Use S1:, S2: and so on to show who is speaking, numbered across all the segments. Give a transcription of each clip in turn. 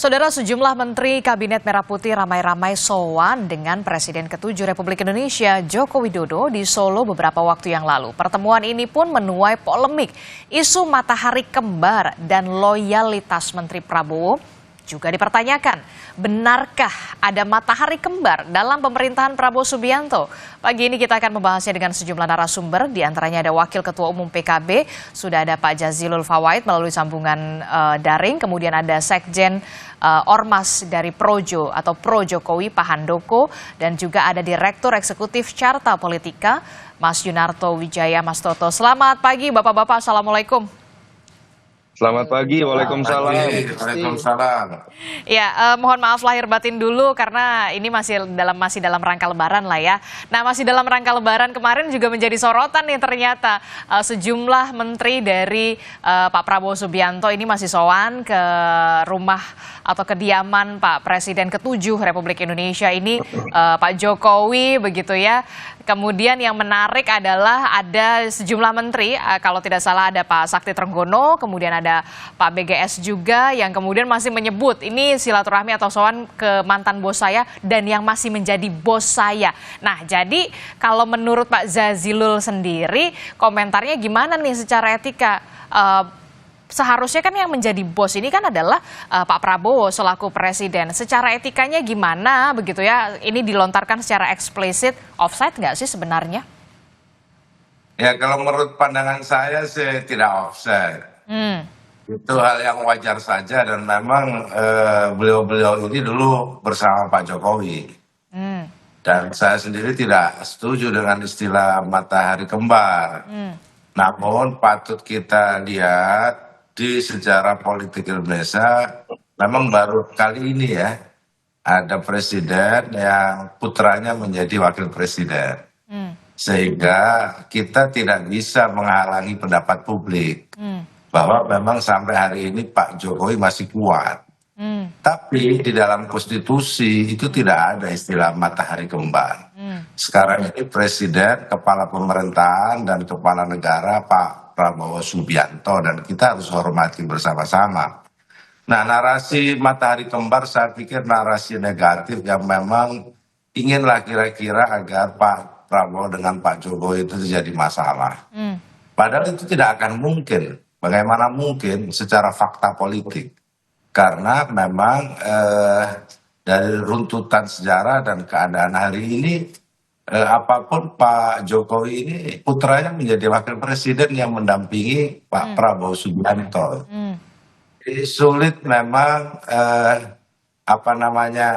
S1: Saudara, sejumlah menteri Kabinet Merah Putih ramai-ramai sowan dengan Presiden ke-7 Republik Indonesia Joko Widodo di Solo beberapa waktu yang lalu. Pertemuan ini pun menuai polemik, isu matahari kembar dan loyalitas Menteri Prabowo juga dipertanyakan. Benarkah ada matahari kembar dalam pemerintahan Prabowo Subianto? Pagi ini kita akan membahasnya dengan sejumlah narasumber, diantaranya ada Wakil Ketua Umum PKB, sudah ada Pak Jazilul Fawait melalui sambungan daring, kemudian ada Sekjen Ormas dari Projo atau Pro Jokowi Pak Handoko, dan juga ada Direktur Eksekutif Carta Politika Mas Yunarto Wijaya Mas Toto. Selamat pagi Bapak-Bapak, Assalamualaikum.
S2: Selamat pagi, waalaikumsalam.
S3: Waalaikumsalam.
S1: Ya, mohon maaf lahir batin dulu karena ini masih dalam rangka Lebaran lah ya. Nah, masih dalam rangka Lebaran kemarin juga menjadi sorotan nih ternyata sejumlah menteri dari Pak Prabowo Subianto ini masih sowan ke rumah atau kediaman Pak Presiden ke-7 Republik Indonesia ini, Pak Jokowi begitu ya. Kemudian yang menarik adalah ada sejumlah menteri, kalau tidak salah ada Pak Sakti Trenggono, kemudian ada Pak BGS juga yang kemudian masih menyebut ini silaturahmi atau sowan ke mantan bos saya dan yang masih menjadi bos saya. Nah, jadi kalau menurut Pak Jazilul sendiri, komentarnya gimana nih secara etika? Seharusnya kan yang menjadi bos ini kan adalah Pak Prabowo selaku presiden. Secara etikanya gimana begitu ya? Ini dilontarkan secara eksplisit, offside nggak sih sebenarnya?
S3: Ya, kalau menurut pandangan saya sih tidak offside. Itu hal yang wajar saja dan memang beliau-beliau ini dulu bersama Pak Jokowi. Dan saya sendiri tidak setuju dengan istilah matahari kembar. Namun patut kita lihat di sejarah politik Indonesia memang baru kali ini ya ada presiden yang putranya menjadi wakil presiden. Sehingga kita tidak bisa menghalangi pendapat publik bahwa memang sampai hari ini Pak Jokowi masih kuat. Tapi di dalam konstitusi itu tidak ada istilah matahari kembar. Sekarang ini presiden, kepala pemerintahan dan kepala negara Pak Prabowo Subianto dan kita harus hormati bersama-sama. Nah, narasi matahari kembar saya pikir narasi negatif yang memang inginlah kira-kira agar Pak Prabowo dengan Pak Jokowi itu terjadi masalah. Padahal itu tidak akan mungkin. Bagaimana mungkin secara fakta politik? Karena memang dari runtutan sejarah dan keadaan hari ini, apapun Pak Jokowi ini putranya menjadi wakil presiden yang mendampingi Pak Prabowo Subianto. Jadi sulit memang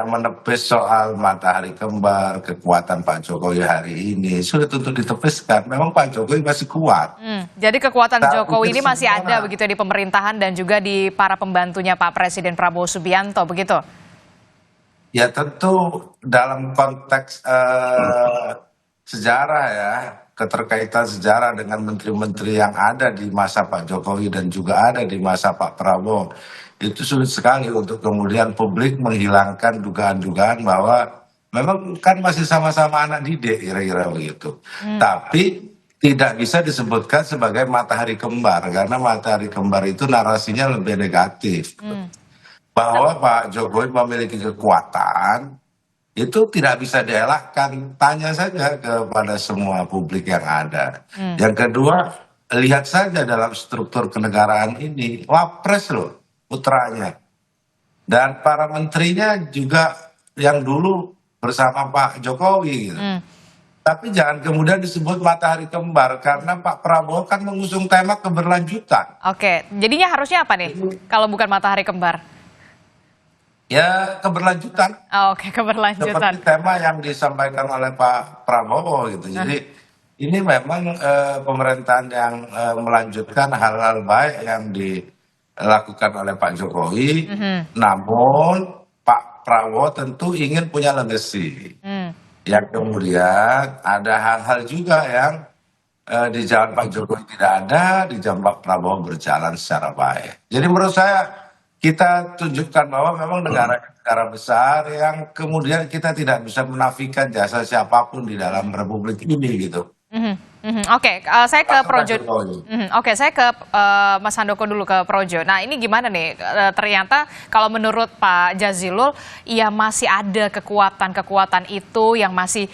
S3: menepis soal matahari kembar, kekuatan Pak Jokowi hari ini sulit untuk ditepis kan. Memang Pak Jokowi masih kuat.
S1: Jadi kekuatan Jokowi ini masih ada begitu di pemerintahan dan juga di para pembantunya Pak Presiden Prabowo Subianto begitu?
S3: Ya tentu dalam konteks sejarah ya, keterkaitan sejarah dengan menteri-menteri yang ada di masa Pak Jokowi dan juga ada di masa Pak Prabowo. Itu sulit sekali untuk kemudian publik menghilangkan dugaan-dugaan bahwa memang kan masih sama-sama anak didik kira-kira begitu. Tapi tidak bisa disebutkan sebagai matahari kembar karena matahari kembar itu narasinya lebih negatif. Bahwa Pak Jokowi memiliki kekuatan itu tidak bisa dielakkan. Tanya saja kepada semua publik yang ada. Yang kedua, lihat saja dalam struktur kenegaraan ini, wapres loh putranya. Dan para menterinya juga yang dulu bersama Pak Jokowi gitu. Tapi jangan kemudian disebut matahari kembar karena Pak Prabowo kan mengusung tema keberlanjutan.
S1: Oke, jadinya harusnya apa nih kalau bukan matahari kembar?
S3: Ya keberlanjutan.
S1: Oke, keberlanjutan.
S3: Seperti tema yang disampaikan oleh Pak Prabowo gitu. Jadi ini memang pemerintahan yang melanjutkan hal-hal baik yang dilakukan oleh Pak Jokowi. Namun Pak Prabowo tentu ingin punya legacy. Yang kemudian ada hal-hal juga yang di zaman Pak Jokowi tidak ada, di zaman Pak Prabowo berjalan secara baik. Jadi menurut saya kita tunjukkan bahwa memang negara besar yang kemudian kita tidak bisa menafikan jasa siapapun di dalam republik ini gitu.
S1: Oke, saya ke
S3: Pak
S1: Projo.
S3: Jokowi.
S1: Oke, saya ke Mas Handoko dulu ke Projo. Nah, ini gimana nih? Ternyata kalau menurut Pak Jazilul, ya masih ada kekuatan-kekuatan itu yang masih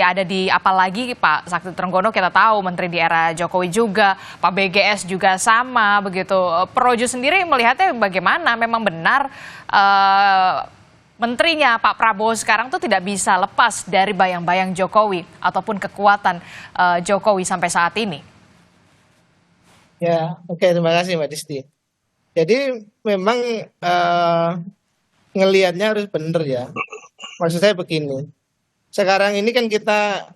S1: ada di, apalagi Pak Sakti Trenggono kita tahu menteri di era Jokowi juga, Pak BGS juga sama begitu. Projo sendiri melihatnya bagaimana? Memang benar menterinya Pak Prabowo sekarang tuh tidak bisa lepas dari bayang-bayang Jokowi ataupun kekuatan Jokowi sampai saat ini.
S4: Ya, oke, terima kasih Mbak Disti. Jadi memang ngelihatnya harus benar ya. Maksud saya begini, sekarang ini kan kita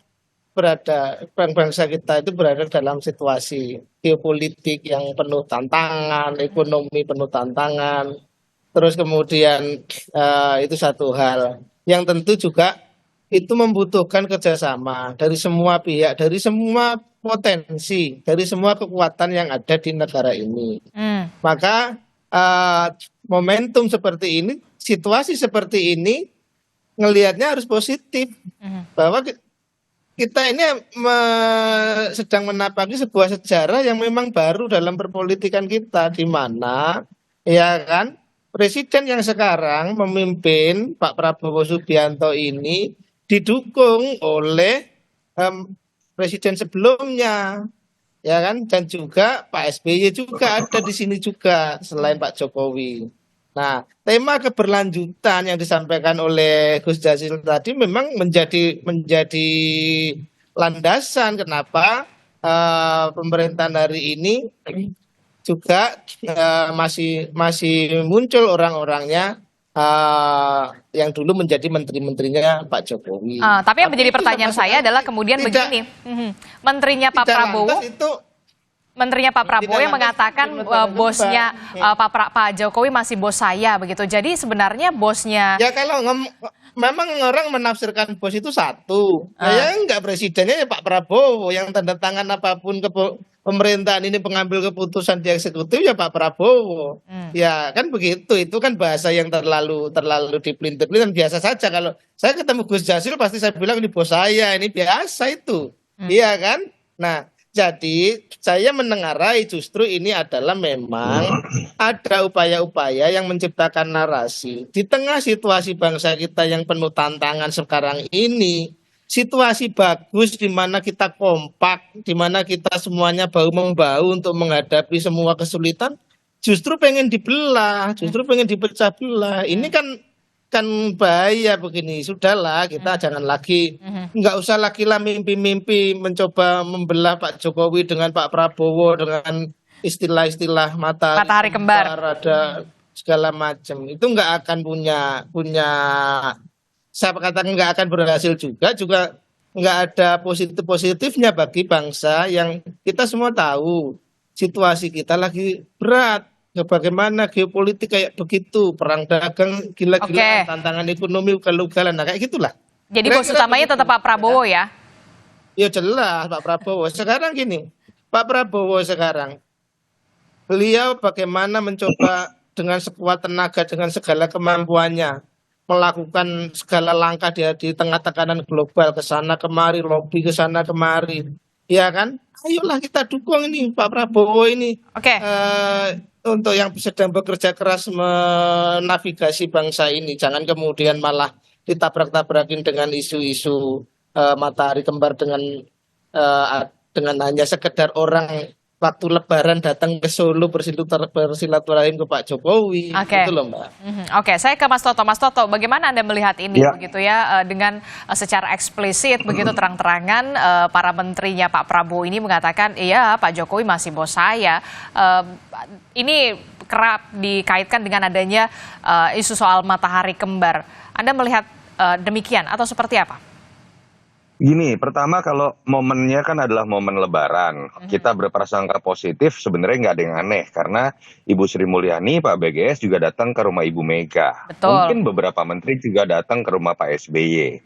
S4: bangsa kita itu berada dalam situasi geopolitik yang penuh tantangan, ekonomi penuh tantangan, terus kemudian itu satu hal yang tentu juga itu membutuhkan kerjasama dari semua pihak, dari semua potensi, dari semua kekuatan yang ada di negara ini. Maka momentum seperti ini, situasi seperti ini, ngelihatnya harus positif bahwa kita ini sedang menapaki sebuah sejarah yang memang baru dalam perpolitikan kita, di mana ya kan presiden yang sekarang memimpin Pak Prabowo Subianto ini didukung oleh presiden sebelumnya, ya kan, dan juga Pak SBY juga ada di sini juga selain Pak Jokowi. Nah, tema keberlanjutan yang disampaikan oleh Gus Jazil tadi memang menjadi landasan kenapa pemerintahan hari ini juga masih muncul orang-orangnya yang dulu menjadi menteri-menterinya Pak Jokowi.
S1: Tapi yang menjadi pertanyaan saya adalah kemudian begini, menterinya Pak Prabowo, menterinya Pak Prabowo yang mengatakan bosnya Pak Jokowi masih bos saya begitu. Jadi sebenarnya bosnya.
S4: Ya kalau memang orang menafsirkan bos itu satu, ya enggak presidennya ya Pak Prabowo, yang tanda tangan apapun pemerintahan ini pengambil keputusan di eksekutif ya Pak Prabowo. Ya kan begitu, itu kan bahasa yang terlalu dipelintir-pelintir, biasa saja. Kalau saya ketemu Gus Jazil pasti saya bilang ini bos saya, ini biasa itu. Iya kan? Nah, jadi saya menengarai justru ini adalah memang ada upaya-upaya yang menciptakan narasi di tengah situasi bangsa kita yang penuh tantangan sekarang ini. Situasi bagus di mana kita kompak, di mana kita semuanya bahu-membahu untuk menghadapi semua kesulitan, justru pengen dibelah, justru pengen dipecah belah. Ini kan bahaya begini. Sudahlah, kita jangan lagi, nggak usah lagi lah mimpi-mimpi mencoba membelah Pak Jokowi dengan Pak Prabowo dengan istilah-istilah
S1: matahari kembar,
S4: ada segala macam. Itu nggak akan punya saya katakan nggak akan berhasil juga nggak ada positifnya bagi bangsa yang kita semua tahu situasi kita lagi berat. Bagaimana geopolitik kayak begitu, perang dagang gila-gilaan, tantangan ekonomi ugal-ugalan, nah kayak gitulah.
S1: Jadi bos utamanya tetap Pak Prabowo ya?
S4: Ya jelas Pak Prabowo. Sekarang gini, Pak Prabowo sekarang, beliau bagaimana mencoba dengan sekuat tenaga, dengan segala kemampuannya, melakukan segala langkah di tengah tekanan global, ke sana kemari, lobby ke sana kemari, ya kan? Ayolah kita dukung ini Pak Prabowo ini. Untuk yang sedang bekerja keras menavigasi bangsa ini, jangan kemudian malah ditabrak-tabrakin dengan isu-isu matahari kembar dengan hanya sekedar orang waktu Lebaran datang ke Solo bersilaturahim ke Pak Jokowi. Gitu loh Mbak.
S1: Oke, saya ke Mas Toto. Mas Toto, bagaimana Anda melihat ini begitu ya, dengan secara eksplisit begitu terang-terangan para menterinya Pak Prabowo ini mengatakan iya Pak Jokowi masih bos saya. Ini kerap dikaitkan dengan adanya isu soal matahari kembar. Anda melihat demikian atau seperti apa?
S2: Gini, pertama kalau momennya kan adalah momen Lebaran. Kita berprasangka positif sebenarnya nggak ada yang aneh. Karena Ibu Sri Mulyani, Pak BGS juga datang ke rumah Ibu Mega.
S1: Betul.
S2: Mungkin beberapa menteri juga datang ke rumah Pak SBY.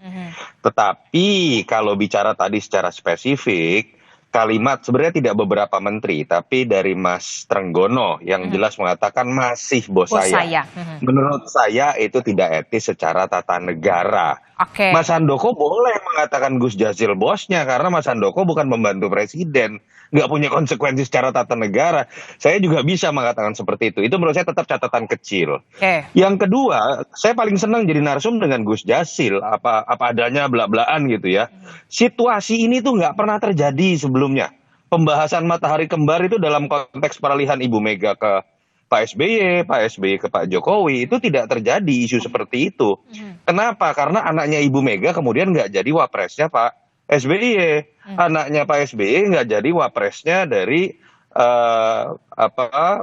S2: Tetapi kalau bicara tadi secara spesifik, kalimat sebenarnya tidak beberapa menteri, tapi dari Mas Trenggono yang jelas mengatakan masih bos
S1: Bos
S2: saya.
S1: saya. Mhm.
S2: Menurut saya itu tidak etis secara tata negara.
S1: Oke.
S2: Mas Handoko boleh mengatakan Gus Jazil bosnya karena Mas Handoko bukan membantu presiden, nggak punya konsekuensi secara tata negara. Saya juga bisa mengatakan seperti itu. Itu menurut saya tetap catatan kecil.
S1: Oke.
S2: Yang kedua, saya paling senang jadi narsum dengan Gus Jazil, apa adanya belak-belakan gitu ya. Situasi ini tuh nggak pernah terjadi sebelumnya. Pembahasan matahari kembar itu dalam konteks peralihan Ibu Mega ke Pak SBY ke Pak Jokowi itu tidak terjadi isu seperti itu. Kenapa? Karena anaknya Ibu Mega kemudian nggak jadi wapresnya Pak SBY, anaknya Pak SBY nggak jadi wapresnya dari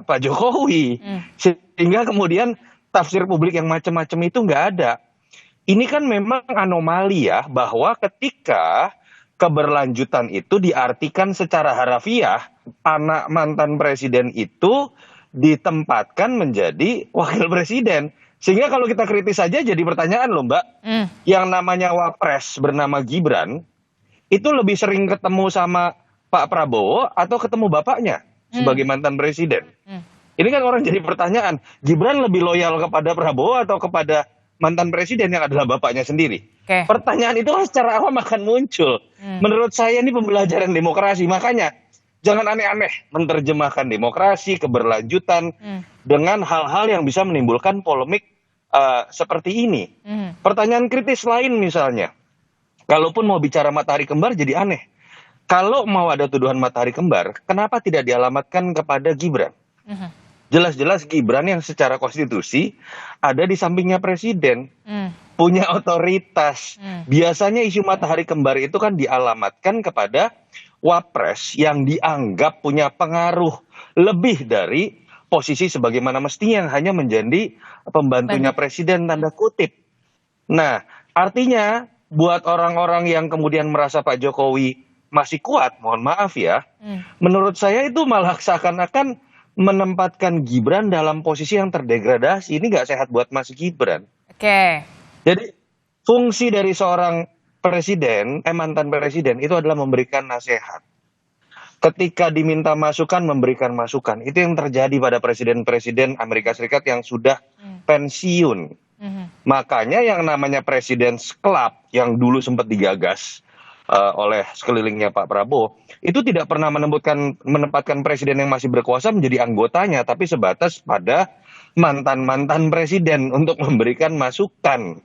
S2: Pak Jokowi, sehingga kemudian tafsir publik yang macam-macam itu nggak ada. Ini kan memang anomali ya, bahwa ketika keberlanjutan itu diartikan secara harafiah, anak mantan presiden itu ditempatkan menjadi wakil presiden. Sehingga kalau kita kritis saja jadi pertanyaan loh Mbak, yang namanya wapres bernama Gibran, itu lebih sering ketemu sama Pak Prabowo atau ketemu bapaknya sebagai mantan presiden? Ini kan orang jadi pertanyaan, Gibran lebih loyal kepada Prabowo atau kepada mantan presiden yang adalah bapaknya sendiri?
S1: Oke.
S2: Pertanyaan itu secara awam akan muncul. Menurut saya ini pembelajaran demokrasi, makanya jangan aneh-aneh menerjemahkan demokrasi, keberlanjutan dengan hal-hal yang bisa menimbulkan polemik seperti ini. Pertanyaan kritis lain misalnya, kalaupun mau bicara matahari kembar jadi aneh. Kalau mau ada tuduhan matahari kembar, kenapa tidak dialamatkan kepada Gibran? Jelas-jelas Gibran yang secara konstitusi ada di sampingnya presiden, punya otoritas. Biasanya isu matahari kembar itu kan dialamatkan kepada wapres yang dianggap punya pengaruh lebih dari posisi sebagaimana mestinya yang hanya menjadi pembantunya presiden tanda kutip. Nah, artinya buat orang-orang yang kemudian merasa Pak Jokowi masih kuat, mohon maaf ya, menurut saya itu malah seakan-akan menempatkan Gibran dalam posisi yang terdegradasi. Ini nggak sehat buat Mas Gibran.
S1: Oke.
S2: Jadi fungsi dari seorang presiden, mantan presiden itu adalah memberikan nasihat. Ketika diminta masukan, memberikan masukan. Itu yang terjadi pada presiden-presiden Amerika Serikat yang sudah pensiun. Makanya yang namanya President's Club yang dulu sempat digagas oleh sekelilingnya Pak Prabowo, itu tidak pernah menempatkan presiden yang masih berkuasa menjadi anggotanya, tapi sebatas pada mantan-mantan presiden untuk memberikan masukan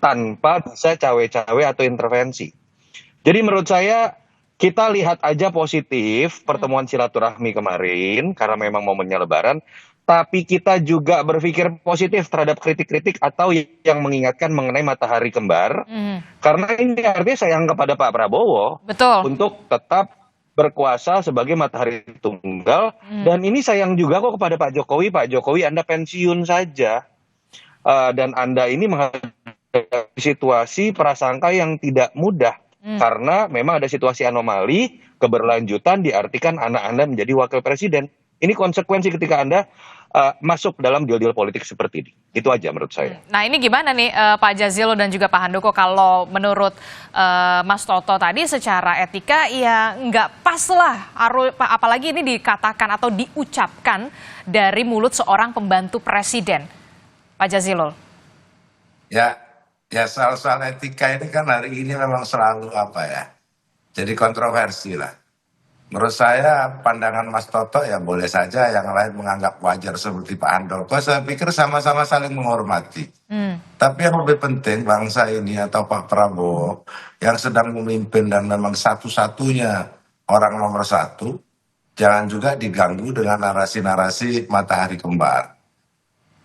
S2: tanpa bisa cawe-cawe atau intervensi. Jadi menurut saya kita lihat aja positif pertemuan silaturahmi kemarin karena memang momennya Lebaran, tapi kita juga berpikir positif terhadap kritik-kritik atau yang mengingatkan mengenai matahari kembar, karena ini artinya sayang kepada Pak Prabowo.
S1: Betul.
S2: Untuk tetap berkuasa sebagai matahari tunggal, dan ini sayang juga kok kepada Pak Jokowi. Pak Jokowi Anda pensiun saja, dan Anda ini menghadapi situasi prasangka yang tidak mudah, karena memang ada situasi anomali, keberlanjutan diartikan anak Anda menjadi wakil presiden. Ini konsekuensi ketika Anda masuk dalam deal-deal politik seperti ini. Itu aja menurut saya.
S1: Nah ini gimana nih Pak Jazilul dan juga Pak Handoko, kalau menurut Mas Toto tadi secara etika ya nggak pas lah, apalagi ini dikatakan atau diucapkan dari mulut seorang pembantu presiden. Pak Jazilul.
S3: Ya soal etika ini kan hari ini memang selalu jadi kontroversi lah. Menurut saya pandangan Mas Toto ya boleh saja, yang lain menganggap wajar seperti Pak Handoko. Saya pikir sama-sama saling menghormati. Tapi yang lebih penting bangsa ini atau Pak Prabowo yang sedang memimpin dan memang satu-satunya orang nomor satu, jangan juga diganggu dengan narasi-narasi matahari kembar.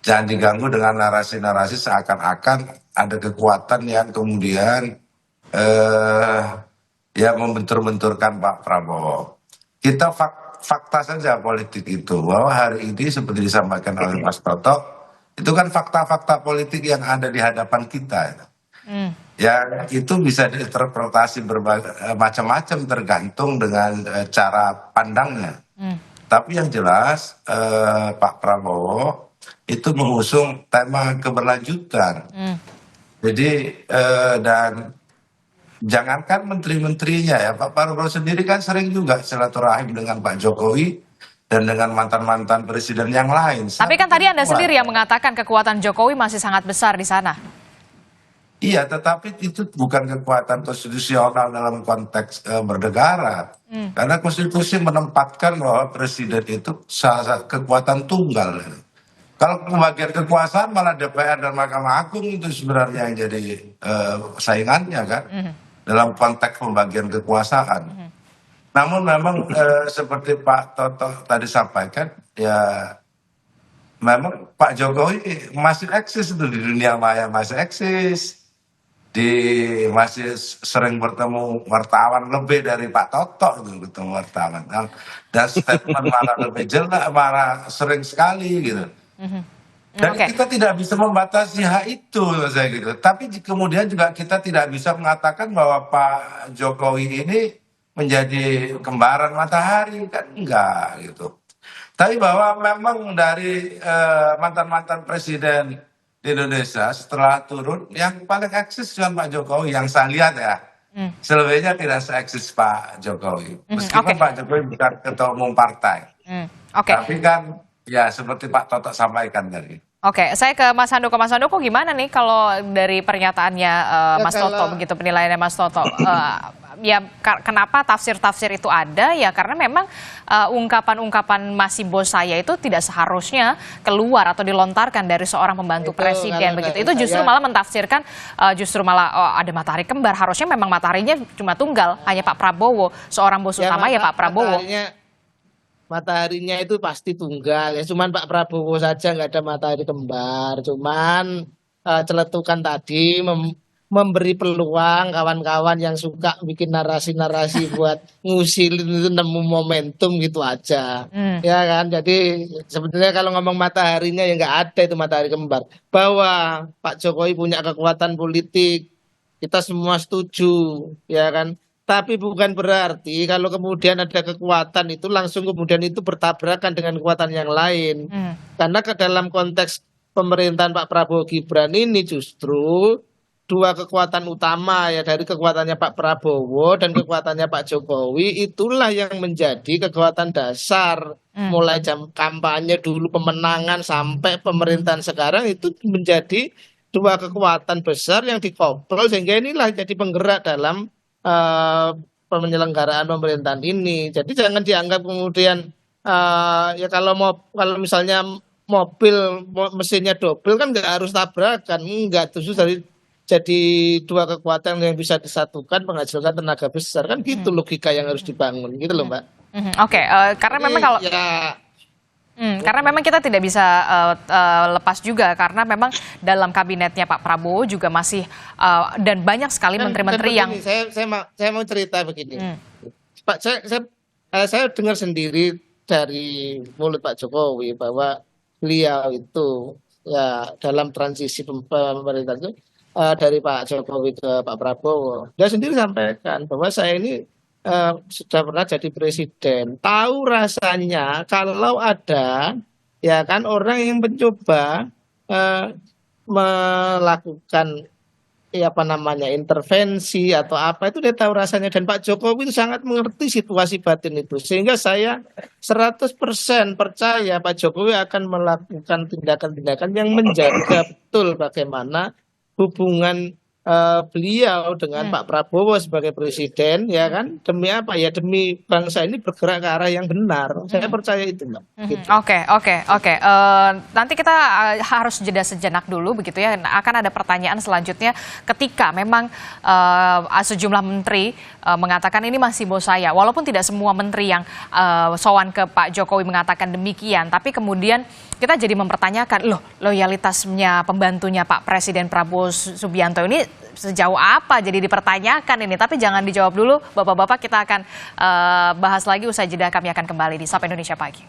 S3: Jangan diganggu dengan narasi-narasi seakan-akan ada kekuatan yang kemudian membentur-benturkan Pak Prabowo. Kita fakta saja politik itu, bahwa hari ini seperti disampaikan oleh Mas Toto, itu kan fakta-fakta politik yang ada di hadapan kita. Ya itu bisa diinterpretasi macam-macam tergantung dengan cara pandangnya. Tapi yang jelas Pak Prabowo itu mengusung tema keberlanjutan. Jadi dan jangankan menteri-menterinya ya, Pak Prabowo sendiri kan sering juga silaturahim dengan Pak Jokowi dan dengan mantan-mantan presiden yang lain.
S1: Tapi kan tadi Anda sendiri yang mengatakan kekuatan Jokowi masih sangat besar di sana.
S3: Iya, tetapi itu bukan kekuatan konstitusional dalam konteks bernegara. Karena konstitusi menempatkan bahwa presiden itu salah satu kekuatan tunggal. Kalau pembagian kekuasaan malah DPR dan Mahkamah Agung itu sebenarnya yang jadi saingannya kan, dalam konteks pembagian kekuasaan. Namun memang seperti Pak Toto tadi sampaikan, ya memang Pak Jokowi masih eksis itu di dunia maya, masih eksis. Masih sering bertemu wartawan lebih dari Pak Toto itu ketemu wartawan. Dan statement malah lebih jelas, malah sering sekali gitu. Dan kita tidak bisa membatasi hak itu, saya gitu. Tapi kemudian juga kita tidak bisa mengatakan bahwa Pak Jokowi ini menjadi kembaran matahari, kan enggak gitu. Tapi bahwa memang dari mantan-mantan presiden di Indonesia setelah turun yang paling eksis cuma Pak Jokowi yang saya lihat ya. Selebihnya tidak se-eksis Pak Jokowi. Meskipun Pak Jokowi bukan ketua umum partai. Tapi kan ya seperti Pak Toto sampaikan tadi.
S1: Oke, saya ke Mas Handoko. Mas Handoko gimana nih kalau dari pernyataannya Mas Toto, begitu penilaiannya Mas Toto? Ya kenapa tafsir-tafsir itu ada? Ya karena memang ungkapan-ungkapan masih bos saya itu tidak seharusnya keluar atau dilontarkan dari seorang pembantu presiden begitu. Itu justru malah mentafsirkan ada matahari kembar. Harusnya memang mataharinya cuma tunggal, hanya Pak Prabowo, seorang bos utama ya Pak Prabowo.
S4: Mataharinya itu pasti tunggal ya, cuman Pak Prabowo saja nggak ada matahari kembar, cuman celetukan tadi memberi peluang kawan-kawan yang suka bikin narasi-narasi buat ngusilin itu nemu momentum gitu aja. Ya kan, jadi sebenarnya kalau ngomong mataharinya ya nggak ada itu matahari kembar. Bahwa Pak Jokowi punya kekuatan politik, kita semua setuju, ya kan. Tapi bukan berarti kalau kemudian ada kekuatan itu langsung kemudian itu bertabrakan dengan kekuatan yang lain. Karena ke dalam konteks pemerintahan Pak Prabowo Gibran ini justru dua kekuatan utama ya, dari kekuatannya Pak Prabowo dan kekuatannya Pak Jokowi itulah yang menjadi kekuatan dasar. Mulai jam kampanye dulu, pemenangan, sampai pemerintahan sekarang itu menjadi dua kekuatan besar yang dikobrol sehingga inilah jadi penggerak dalam penyelenggaraan pemerintahan ini. Jadi jangan dianggap kemudian ya kalau misalnya mobil mesinnya double kan nggak harus tabrakan, enggak, justru jadi dua kekuatan yang bisa disatukan menghasilkan tenaga besar, kan gitu logika yang harus dibangun gitu loh Mbak.
S1: Oke, karena memang kalau karena memang kita tidak bisa lepas juga karena memang dalam kabinetnya Pak Prabowo juga masih dan banyak sekali menteri-menteri yang
S4: saya mau cerita begini. Pak, saya dengar sendiri dari mulut Pak Jokowi bahwa beliau itu ya dalam transisi pemerintahan itu dari Pak Jokowi ke Pak Prabowo, dia sendiri sampaikan bahwa saya ini sudah pernah jadi presiden, tahu rasanya kalau ada ya kan orang yang mencoba melakukan intervensi atau apa, itu dia tahu rasanya. Dan Pak Jokowi itu sangat mengerti situasi batin itu, sehingga saya 100% percaya Pak Jokowi akan melakukan tindakan-tindakan yang menjaga betul bagaimana hubungan beliau dengan Pak Prabowo sebagai presiden, ya kan, demi apa ya, demi bangsa ini bergerak ke arah yang benar. Saya percaya itu Mbak. Gitu.
S1: Oke. Nanti kita harus jeda sejenak dulu begitu ya. Akan ada pertanyaan selanjutnya ketika memang sejumlah menteri mengatakan ini masih bos saya, walaupun tidak semua menteri yang sowan ke Pak Jokowi mengatakan demikian, tapi kemudian kita jadi mempertanyakan, loh, loyalitasnya pembantunya Pak Presiden Prabowo Subianto ini sejauh apa jadi dipertanyakan ini. Tapi jangan dijawab dulu, Bapak-Bapak, kita akan bahas lagi usai jeda. Kami akan kembali di Sapa Indonesia Pagi.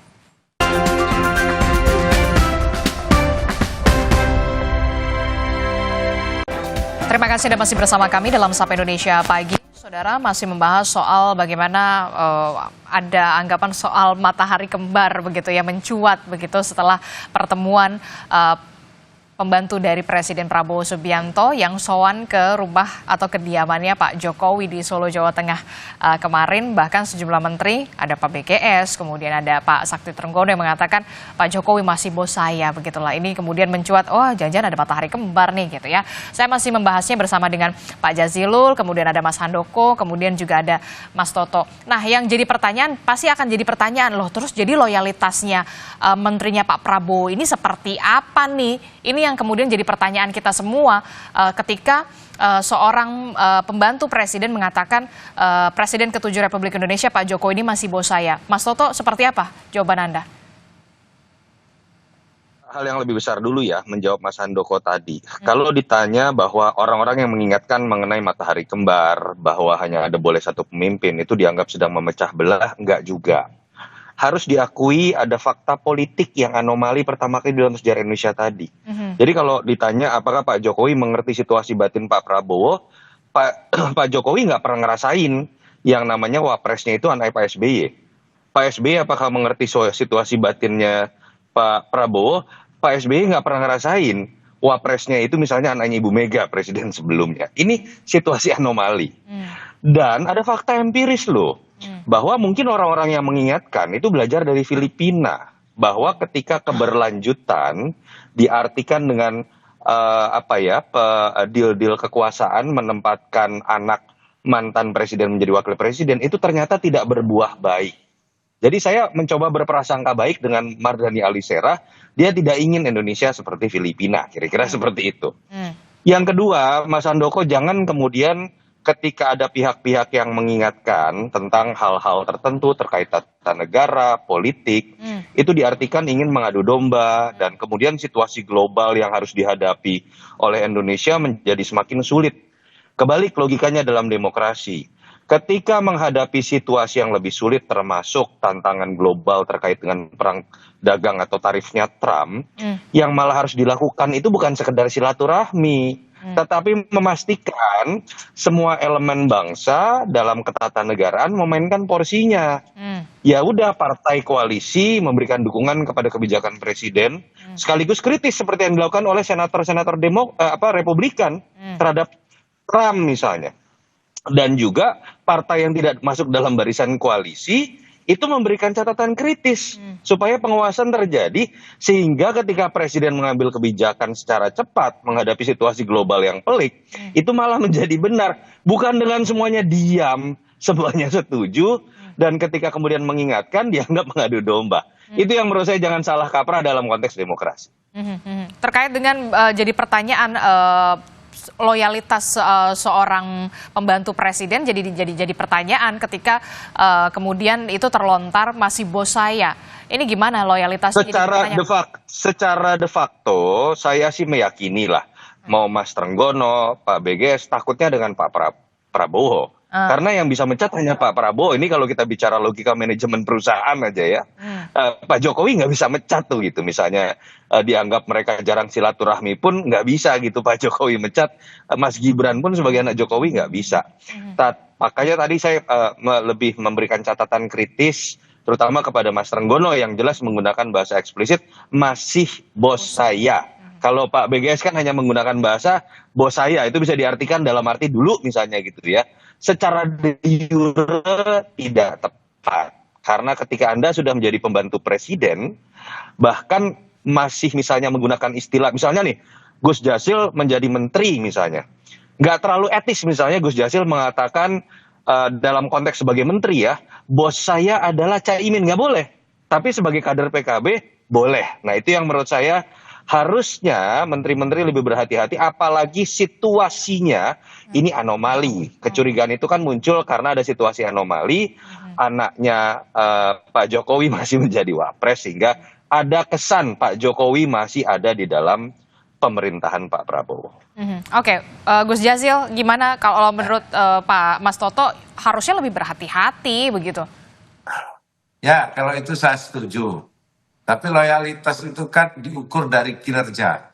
S1: Terima kasih Anda masih bersama kami dalam Sapa Indonesia Pagi. Saudara, masih membahas soal bagaimana ada anggapan soal matahari kembar begitu ya, mencuat begitu setelah pertemuan pembantu dari Presiden Prabowo Subianto yang sowan ke rumah atau kediamannya Pak Jokowi di Solo, Jawa Tengah kemarin. Bahkan sejumlah menteri, ada Pak BGS, kemudian ada Pak Sakti Trenggono yang mengatakan Pak Jokowi masih bos saya, begitulah. Ini kemudian mencuat, oh jangan-jangan ada matahari kembar nih gitu ya. Saya masih membahasnya bersama dengan Pak Jazilul, kemudian ada Mas Handoko, kemudian juga ada Mas Toto. Nah, yang jadi pertanyaan, pasti akan jadi pertanyaan loh, terus jadi loyalitasnya menterinya Pak Prabowo ini seperti apa nih? Ini yang kemudian jadi pertanyaan kita semua ketika seorang pembantu presiden mengatakan Presiden ke-7 Republik Indonesia Pak Jokowi ini masih bos saya. Mas Toto, seperti apa jawaban Anda?
S2: Hal yang lebih besar dulu ya, menjawab Mas Handoko tadi. Kalau ditanya bahwa orang-orang yang mengingatkan mengenai matahari kembar, bahwa hanya ada boleh satu pemimpin, itu dianggap sedang memecah belah, enggak juga. Harus diakui ada fakta politik yang anomali pertama kali dalam sejarah Indonesia tadi. Jadi kalau ditanya apakah Pak Jokowi mengerti situasi batin Pak Prabowo, Pak Jokowi nggak pernah ngerasain yang namanya wapresnya itu anak Pak SBY. Pak SBY apakah mengerti situasi batinnya Pak Prabowo? Pak SBY nggak pernah ngerasain wapresnya itu misalnya anaknya Ibu Mega, presiden sebelumnya. Ini situasi anomali. Dan ada fakta empiris loh, bahwa mungkin orang-orang yang mengingatkan itu belajar dari Filipina, bahwa ketika keberlanjutan diartikan dengan deal-deal kekuasaan menempatkan anak mantan presiden menjadi wakil presiden itu ternyata tidak berbuah baik. Jadi saya mencoba berprasangka baik dengan Mardhani Alisera, dia tidak ingin Indonesia seperti Filipina, kira-kira seperti itu. Yang kedua, Mas Handoko, jangan kemudian ketika ada pihak-pihak yang mengingatkan tentang hal-hal tertentu terkait tata negara, politik, itu diartikan ingin mengadu domba, dan kemudian situasi global yang harus dihadapi oleh Indonesia menjadi semakin sulit. Kebalik logikanya dalam demokrasi. Ketika menghadapi situasi yang lebih sulit termasuk tantangan global terkait dengan perang dagang atau tarifnya Trump, yang malah harus dilakukan itu bukan sekedar silaturahmi, tetapi memastikan semua elemen bangsa dalam ketatanegaraan memainkan porsinya. Ya udah, partai koalisi memberikan dukungan kepada kebijakan presiden, sekaligus kritis seperti yang dilakukan oleh senator-senator Republikan terhadap Trump misalnya. Dan juga partai yang tidak masuk dalam barisan koalisi itu memberikan catatan kritis supaya penguasaan terjadi, sehingga ketika presiden mengambil kebijakan secara cepat menghadapi situasi global yang pelik, itu malah menjadi benar. Bukan dengan semuanya diam, semuanya setuju, dan ketika kemudian mengingatkan dianggap mengadu domba. Itu yang menurut saya jangan salah kaprah dalam konteks demokrasi.
S1: Terkait dengan jadi pertanyaan loyalitas seorang pembantu presiden jadi pertanyaan ketika kemudian itu terlontar masih bos saya. Ini gimana loyalitasnya?
S2: Secara de facto saya sih meyakini lah, mau Mas Trenggono, Pak BGS takutnya dengan Pak Prabowo. Karena yang bisa mencat hanya Pak Prabowo. Ini kalau kita bicara logika manajemen perusahaan aja ya. Pak Jokowi nggak bisa mencat tuh gitu. Misalnya dianggap mereka jarang silaturahmi pun nggak bisa gitu Pak Jokowi mencat. Mas Gibran pun sebagai anak Jokowi nggak bisa. Makanya tadi saya lebih memberikan catatan kritis, terutama kepada Mas Trenggono yang jelas menggunakan bahasa eksplisit, masih bos saya. Kalau Pak BGS kan hanya menggunakan bahasa bos saya, itu bisa diartikan dalam arti dulu misalnya gitu ya. Secara de jure tidak tepat. Karena ketika Anda sudah menjadi pembantu presiden, bahkan masih misalnya menggunakan istilah, misalnya nih, Gus Jazil menjadi menteri misalnya. Nggak terlalu etis misalnya Gus Jazil mengatakan dalam konteks sebagai menteri ya, bos saya adalah Caimin, nggak boleh. Tapi sebagai kader PKB, boleh. Nah itu yang menurut saya harusnya menteri-menteri lebih berhati-hati, apalagi situasinya ini anomali. Kecurigaan itu kan muncul karena ada situasi anomali, anaknya Pak Jokowi masih menjadi wapres, sehingga ada kesan Pak Jokowi masih ada di dalam pemerintahan Pak Prabowo.
S1: Oke, Gus Jazil, gimana kalau menurut Pak Mas Toto harusnya lebih berhati-hati begitu?
S3: Ya, kalau itu saya setuju. Tapi loyalitas itu kan diukur dari kinerja.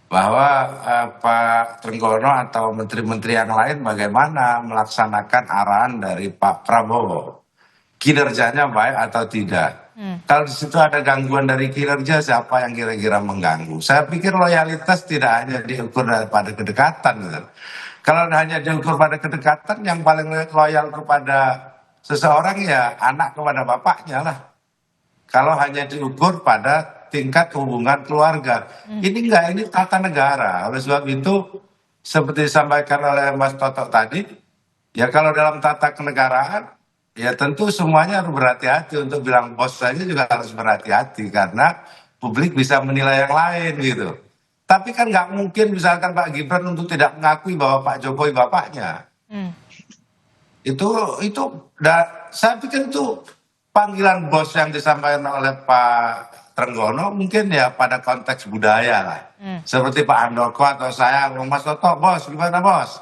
S3: Bahwa Pak Trenggono atau menteri-menteri yang lain bagaimana melaksanakan arahan dari Pak Prabowo. Kinerjanya baik atau tidak. Kalau di situ ada gangguan dari kinerja, siapa yang kira-kira mengganggu? Saya pikir loyalitas tidak hanya diukur pada kedekatan, gitu. Kalau hanya diukur pada kedekatan, yang paling loyal kepada seseorang ya anak kepada bapaknya lah. Kalau hanya diukur pada tingkat hubungan keluarga, ini enggak, ini tata negara. Oleh sebab itu, seperti disampaikan oleh Mas Toto tadi, ya kalau dalam tata kenegaraan, ya tentu semuanya harus berhati-hati. Untuk bilang bos saja juga harus berhati-hati karena publik bisa menilai yang lain gitu. Tapi kan nggak mungkin misalkan Pak Gibran untuk tidak mengakui bahwa Pak Jokowi bapaknya. Itu saya pikir itu panggilan bos yang disampaikan oleh Pak Trenggono mungkin ya pada konteks budaya lah. Seperti Pak Handoko atau saya, Mas Toto, bos gimana bos?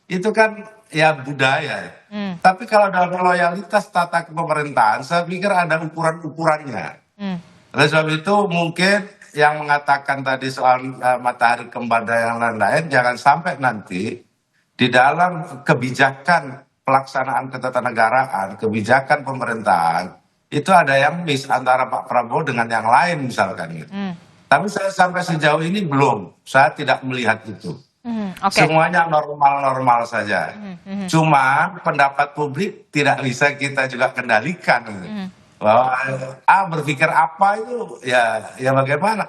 S3: Itu kan ya budaya. Tapi kalau dalam loyalitas tata kepemerintahan, saya pikir ada ukuran-ukurannya. Oleh sebab itu mungkin yang mengatakan tadi soal matahari kembar dan yang lain-lain, jangan sampai nanti di dalam kebijakan pelaksanaan ketatanegaraan, kebijakan pemerintahan, itu ada yang miss antara Pak Prabowo dengan yang lain misalkan gitu. Tapi saya sampai sejauh ini belum, saya tidak melihat itu. Semuanya normal-normal saja. Cuma pendapat publik tidak bisa kita juga kendalikan. Gitu. Bahwa berpikir apa itu ya bagaimana?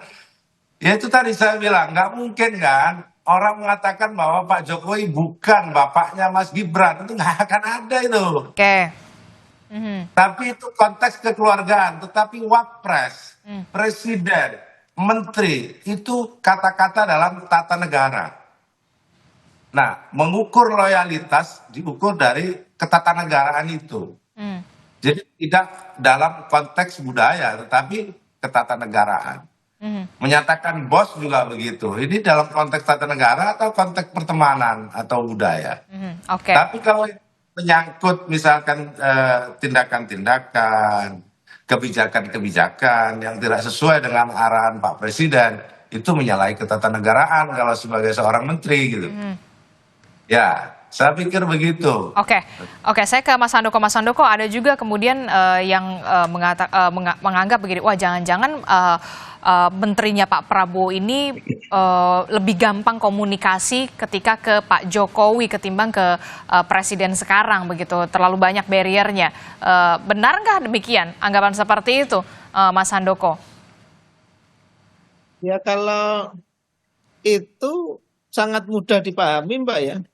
S3: Ya itu tadi saya bilang nggak mungkin kan orang mengatakan bahwa Pak Jokowi bukan bapaknya Mas Gibran, itu nggak akan ada itu. Tapi itu konteks kekeluargaan. Tetapi wapres, presiden, menteri itu kata-kata dalam tata negara. Nah, mengukur loyalitas diukur dari ketatanegaraan itu. Jadi tidak dalam konteks budaya, tetapi ketatanegaraan. Menyatakan bos juga begitu. Ini dalam konteks tata negara atau konteks pertemanan atau budaya. Tapi kalau menyangkut misalkan tindakan-tindakan, kebijakan-kebijakan yang tidak sesuai dengan arahan Pak Presiden, itu menyalahi ketatanegaraan kalau sebagai seorang menteri gitu. Ya, saya pikir begitu.
S1: Oke, saya ke Mas Handoko. Mas Handoko, ada juga kemudian yang menganggap begini, wah jangan-jangan menterinya Pak Prabowo ini lebih gampang komunikasi ketika ke Pak Jokowi ketimbang ke presiden sekarang begitu, terlalu banyak barriernya. Benarkah demikian anggapan seperti itu, Mas Handoko?
S4: Ya kalau itu sangat mudah dipahami Mbak ya.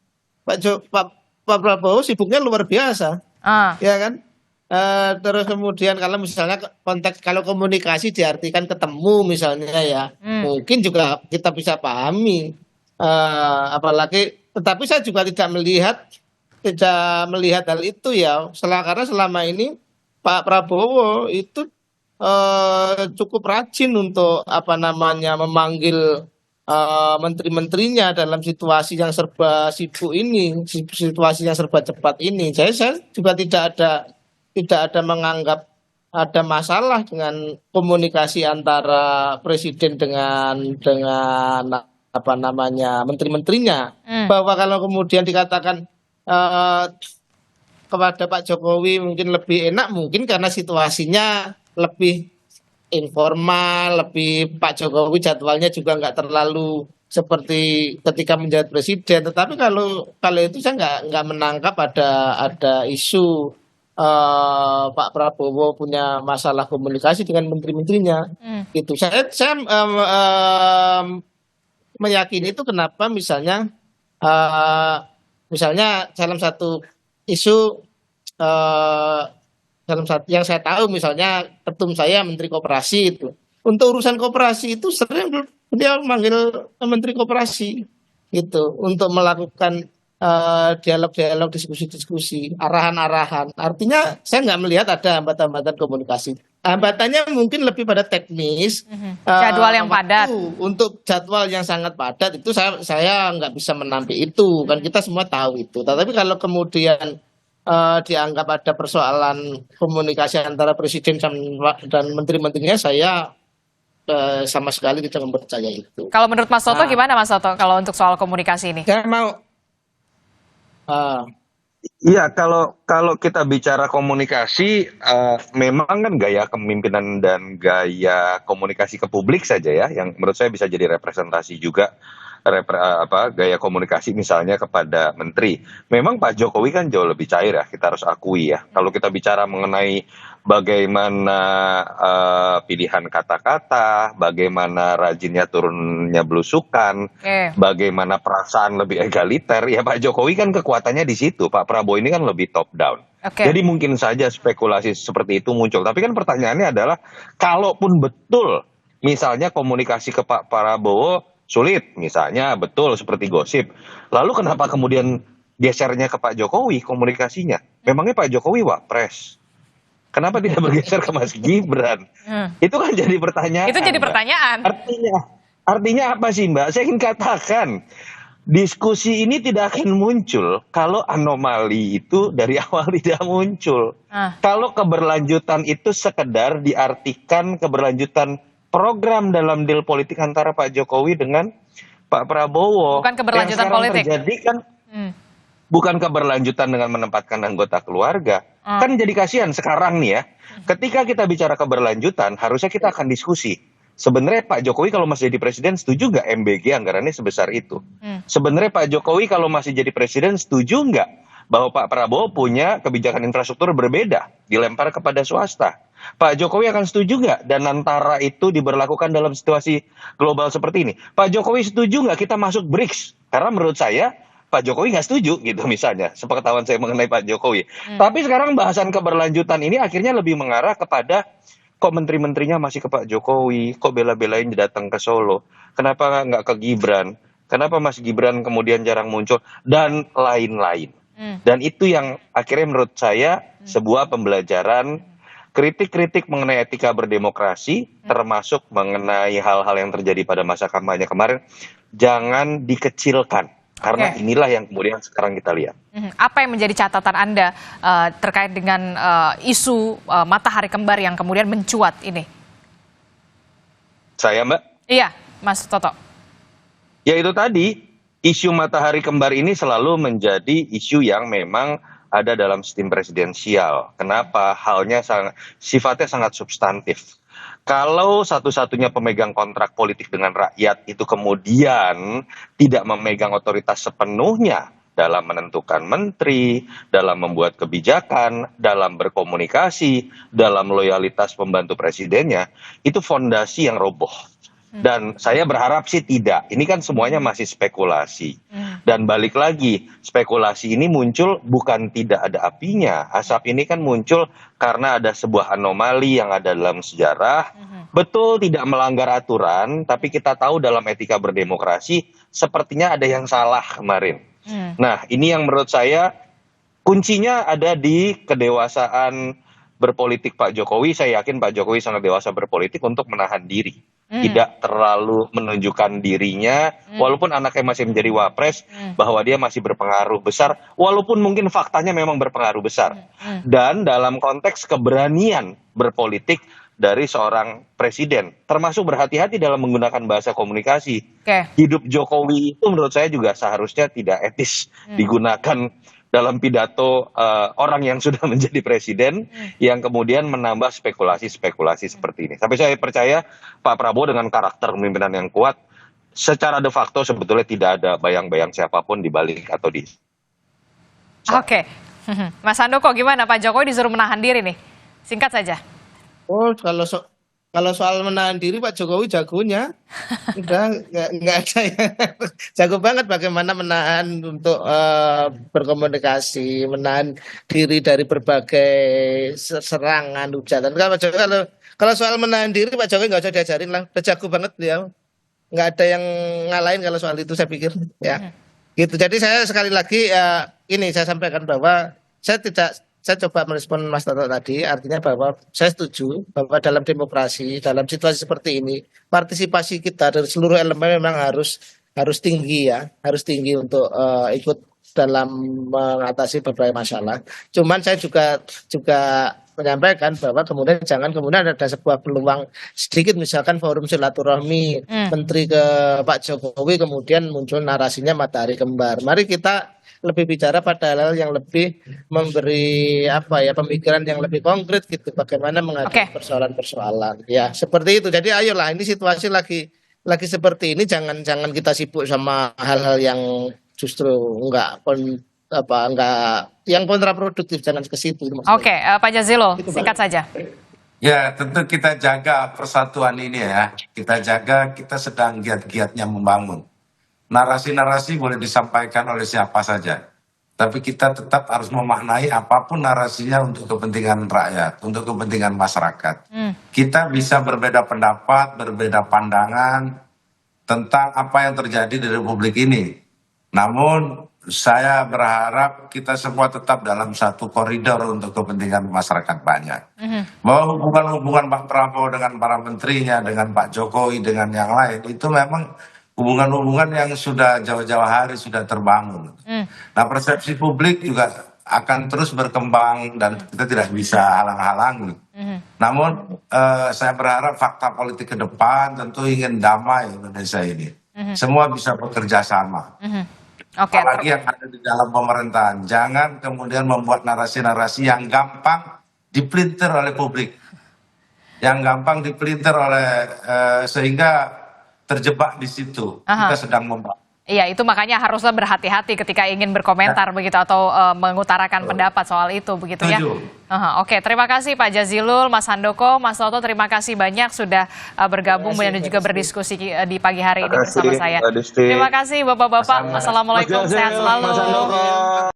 S4: Pak Prabowo sibuknya luar biasa, ya kan? Terus kemudian kalau misalnya konteks kalau komunikasi diartikan ketemu misalnya ya, mungkin juga kita bisa pahami. Apalagi, tetapi saya juga tidak melihat hal itu ya. Karena selama ini Pak Prabowo itu cukup rajin untuk memanggil menteri-menterinya dalam situasi yang serba sibuk ini, situasi yang serba cepat ini. Saya juga tidak ada menganggap ada masalah dengan komunikasi antara presiden dengan menteri-menterinya. Bahwa kalau kemudian dikatakan kepada Pak Jokowi mungkin lebih enak, mungkin karena situasinya lebih informal, lebih Pak Jokowi jadwalnya juga nggak terlalu seperti ketika menjadi presiden. Tetapi kalau itu saya nggak menangkap ada isu Pak Prabowo punya masalah komunikasi dengan menteri-menterinya. Gitu. Saya meyakini itu kenapa misalnya dalam satu isu dalam satu yang saya tahu misalnya ketum saya Menteri Koperasi itu untuk urusan koperasi itu sering dia memanggil Menteri Koperasi gitu untuk melakukan dialog-dialog, diskusi-diskusi, arahan-arahan. Artinya saya nggak melihat ada hambatan-hambatan komunikasi. Hambatannya mungkin lebih pada teknis.
S1: Jadwal yang padat.
S4: Untuk jadwal yang sangat padat itu saya nggak bisa menampik itu, kan kita semua tahu itu. Tetapi kalau kemudian dianggap ada persoalan komunikasi antara presiden dan menteri-menterinya, saya sama sekali tidak mempercaya itu.
S1: Kalau menurut Mas Toto gimana Mas Toto kalau untuk soal komunikasi ini?
S4: Saya mau
S2: Iya, kalau kalau kita bicara komunikasi, memang kan gaya kepemimpinan dan gaya komunikasi ke publik saja ya, yang menurut saya bisa jadi representasi juga gaya komunikasi misalnya kepada menteri. Memang Pak Jokowi kan jauh lebih cair ya, kita harus akui ya. Kalau kita bicara mengenai bagaimana pilihan kata-kata, bagaimana rajinnya turunnya belusukan,
S1: Oke.
S2: bagaimana perasaan lebih egaliter, ya Pak Jokowi kan kekuatannya di situ. Pak Prabowo ini kan lebih top down.
S1: Oke.
S2: Jadi mungkin saja spekulasi seperti itu muncul. Tapi kan pertanyaannya adalah, kalaupun betul misalnya komunikasi ke Pak Prabowo sulit, misalnya betul seperti gosip. Lalu kenapa kemudian gesernya ke Pak Jokowi komunikasinya? Memangnya Pak Jokowi wapres? Kenapa tidak bergeser ke Mas Gibran?
S1: Hmm.
S2: Itu kan jadi pertanyaan.
S1: Itu jadi
S2: Mbak.
S1: pertanyaan.
S2: Artinya apa sih Mbak? Saya ingin katakan, diskusi ini tidak akan muncul kalau anomali itu dari awal tidak muncul.
S1: Ah.
S2: Kalau keberlanjutan itu sekedar diartikan keberlanjutan program dalam deal politik antara Pak Jokowi dengan Pak Prabowo.
S1: Bukan keberlanjutan
S2: Yang sekarang
S1: politik.
S2: terjadi kan
S1: Hmm.
S2: bukan keberlanjutan dengan menempatkan anggota keluarga.
S1: Ah.
S2: Kan jadi kasihan sekarang nih ya. Ketika kita bicara keberlanjutan, harusnya kita akan diskusi. Sebenarnya Pak Jokowi kalau masih jadi presiden setuju nggak MBG anggarannya sebesar itu? Sebenarnya Pak Jokowi kalau masih jadi presiden setuju nggak bahwa Pak Prabowo punya kebijakan infrastruktur berbeda, dilempar kepada swasta? Pak Jokowi akan setuju nggak dan antara itu diberlakukan dalam situasi global seperti ini? Pak Jokowi setuju nggak kita masuk BRICS? Karena menurut saya Pak Jokowi nggak setuju gitu misalnya, sepengetahuan saya mengenai Pak Jokowi. Tapi sekarang bahasan keberlanjutan ini akhirnya lebih mengarah kepada, kok menteri-menterinya masih ke Pak Jokowi, kok bela-belain datang ke Solo, kenapa nggak ke Gibran, kenapa Mas Gibran kemudian jarang muncul, dan lain-lain. Dan itu yang akhirnya menurut saya sebuah pembelajaran, kritik-kritik mengenai etika berdemokrasi, termasuk mengenai hal-hal yang terjadi pada masa kampanye kemarin, jangan dikecilkan. Karena
S1: Oke.
S2: inilah yang kemudian sekarang kita lihat.
S1: Apa yang menjadi catatan Anda terkait dengan isu matahari kembar yang kemudian mencuat ini?
S2: Saya Mbak,
S1: Iya, Mas Toto.
S2: ya itu tadi, isu matahari kembar ini selalu menjadi isu yang memang ada dalam sistem presidensial. Kenapa? Sifatnya sangat substantif. Kalau satu-satunya pemegang kontrak politik dengan rakyat itu kemudian tidak memegang otoritas sepenuhnya dalam menentukan menteri, dalam membuat kebijakan, dalam berkomunikasi, dalam loyalitas pembantu presidennya, itu fondasi yang roboh. Dan saya berharap sih tidak. Ini kan semuanya masih spekulasi. Dan balik lagi, spekulasi ini muncul bukan tidak ada apinya. Asap ini kan muncul karena ada sebuah anomali yang ada dalam sejarah. Betul tidak melanggar aturan, tapi kita tahu dalam etika berdemokrasi sepertinya ada yang salah kemarin. Nah, ini yang menurut saya kuncinya ada di kedewasaan berpolitik Pak Jokowi. Saya yakin Pak Jokowi sangat dewasa berpolitik untuk menahan diri. Tidak terlalu menunjukkan dirinya, walaupun anaknya masih menjadi wapres, bahwa dia masih berpengaruh besar, walaupun mungkin faktanya memang berpengaruh besar. Dan dalam konteks keberanian berpolitik dari seorang presiden, termasuk berhati-hati dalam menggunakan bahasa komunikasi.
S1: Oke.
S2: Hidup Jokowi itu menurut saya juga seharusnya tidak etis digunakan dalam pidato orang yang sudah menjadi presiden yang kemudian menambah spekulasi-spekulasi seperti ini. Tapi saya percaya Pak Prabowo dengan karakter kepemimpinan yang kuat, secara de facto sebetulnya tidak ada bayang-bayang siapapun di balik atau di.
S1: Oke. Mas Handoko gimana? Pak Jokowi disuruh menahan diri nih. Singkat saja.
S4: Oh, kalau soal menahan diri Pak Jokowi jagonya, udah nggak ada yang jago banget bagaimana menahan untuk berkomunikasi, menahan diri dari berbagai serangan, hujatan. Kalau soal menahan diri Pak Jokowi nggak usah diajarin lah, udah jago banget dia. Nggak ada yang ngalahin kalau soal itu saya pikir, ya. Gitu. Jadi saya sekali lagi ini saya sampaikan bahwa saya coba merespon Mas Toto tadi, artinya bahwa saya setuju bahwa dalam demokrasi, dalam situasi seperti ini, partisipasi kita dari seluruh elemen memang harus tinggi ya, harus tinggi untuk ikut dalam mengatasi berbagai masalah. Cuman saya juga menyampaikan bahwa kemudian jangan kemudian ada sebuah peluang sedikit misalkan forum silaturahmi menteri ke Pak Jokowi kemudian muncul narasinya matahari kembar. Mari kita lebih bicara pada hal yang lebih memberi pemikiran yang lebih konkret gitu bagaimana menghadapi persoalan-persoalan. Ya, seperti itu. Jadi ayolah ini situasi lagi seperti ini jangan kita sibuk sama hal-hal yang justru enggak yang kontraproduktif, jangan ke situ.
S1: Oke, Pak Jazilul, singkat saja.
S3: Ya, tentu kita jaga persatuan ini ya. Kita jaga, kita sedang giat-giatnya membangun. Narasi-narasi boleh disampaikan oleh siapa saja. Tapi kita tetap harus memaknai apapun narasinya untuk kepentingan rakyat, untuk kepentingan masyarakat. Kita bisa berbeda pendapat, berbeda pandangan tentang apa yang terjadi di Republik ini. Namun saya berharap kita semua tetap dalam satu koridor untuk kepentingan masyarakat banyak. Bahwa hubungan-hubungan Pak Prabowo dengan para menterinya, dengan Pak Jokowi, dengan yang lain, itu memang hubungan-hubungan yang sudah jauh-jauh hari sudah terbangun. Nah, persepsi publik juga akan terus berkembang dan kita tidak bisa halang-halangi. Namun saya berharap fakta politik ke depan tentu ingin damai Indonesia ini. Semua bisa bekerja sama. Apalagi yang ada di dalam pemerintahan. Jangan kemudian membuat narasi-narasi yang gampang dipelintir oleh publik. Yang gampang dipelintir oleh sehingga terjebak di situ. Kita sedang membahas.
S1: Iya, itu makanya haruslah berhati-hati ketika ingin berkomentar begitu atau mengutarakan pendapat soal itu begitu ya. Oke, terima kasih Pak Jazilul, Mas Handoko, Mas Toto, terima kasih banyak sudah bergabung dan juga berdiskusi di pagi hari ini bersama saya. Terima kasih Bapak-bapak. Assalamualaikum, sehat selalu.